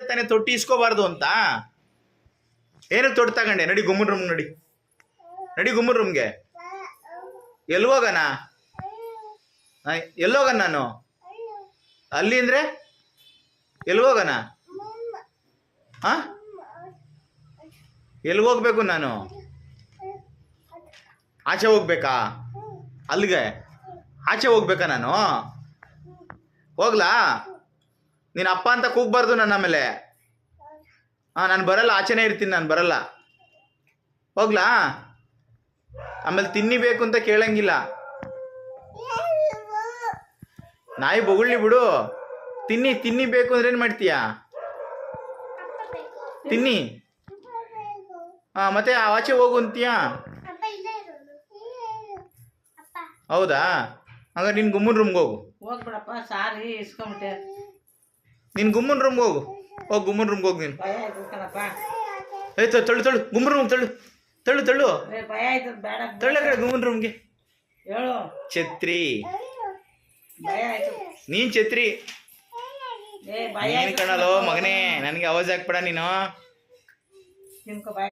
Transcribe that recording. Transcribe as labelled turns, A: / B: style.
A: ತಾನೇ ತೊಟ್ಟಿ ಇಸ್ಕೋಬಾರ್ದು ಅಂತ. ಏನಕ್ಕೆ ತೊಟ್ಟು ತಗೊಂಡೆ? ನಡಿ ಗುಮ್ಮನ್ ರೂಮ್, ನಡಿ ನಡಿ ಗುಮ್ಮನ್ ರೂಮ್ಗೆ. ಎಲ್ಗೋಗಣ? ಎಲ್ಲೋಗಣ ನಾನು? ಅಲ್ಲಿ ಅಂದರೆ ಎಲ್ಗೋಗಣ? ಹಾಂ, ಎಲ್ಗೋಗ್ಬೇಕು ನಾನು? ಆಚೆ ಹೋಗ್ಬೇಕಾ? ಅಲ್ಲಿಗೆ ಆಚೆ ಹೋಗ್ಬೇಕಾ ನಾನು? ಹೋಗ್ಲಾ? ನೀನು ಅಪ್ಪ ಅಂತ ಕೂಗಬಾರ್ದು ನನ್ನ ಆಮೇಲೆ. ಹಾಂ, ನಾನು ಬರಲ್ಲ, ಆಚೆನೇ ಇರ್ತೀನಿ, ನಾನು ಬರಲ್ಲ. ಹೋಗ್ಲಾ? ಆಮೇಲೆ ತಿನ್ನಿಬೇಕು ಅಂತ ಕೇಳಂಗಿಲ್ಲ. ನಾಯಿ ಬೊಗಳ್ಲಿ ಬಿಡು. ತಿನ್ನಿ ಬೇಕು ಅಂದ್ರೆ ಏನು ಮಾಡ್ತೀಯಾ? ತಿನ್ನಿ. ಹಾಂ, ಮತ್ತೆ ಆಚೆ ಹೋಗು ಅಂತೀಯಾ? ಹೌದಾ? ಹಂಗಾರೆ ನಿನ್ನ ಗುಮ್ಮನ್ ರೂಮ್ಗೆ ಹೋಗು.
B: ಹೋಗ್ಬಿಡಪ್ಪ, ಸಾರಿ ಇಸ್ಕೊಂಬಿಟ್ಟೆ.
A: ನೀನು ಗುಮ್ಮನ್ ರೂಮ್ಗೆ ಹೋಗು. ಹೋಗಿ ಗುಮ್ಮನ್ ರೂಮ್ಗೆ ಹೋಗಿ ನೀನು.
B: ಭಯ ಆಯ್ತು ಕಣಪ್ಪ.
A: ತಳ್ಳು ಗುಮ್ಮನ್ ರೂಮ್ ತಳ್ಳು.
B: ಭಯ ಆಯ್ತು, ಬೇಡ.
A: ತಳ್ಳ ಕಡೆ ಗುಮ್ಮನ್ ರೂಮ್ಗೆ.
B: ಹೇಳು.
A: ಛತ್ರಿ.
B: ಭಯ ಆಯ್ತು.
A: ನೀನ್ ಛತ್ರಿ.
B: ಭಯ
A: ನೀನ್ ಕಣಲೋ ಮಗನೇ, ನನಗೆ ಅವಾಜ್ ಹಾಕ್ಬೇಡ ನೀನು.
B: ನಿಮ್ಗೆ ಭಯ.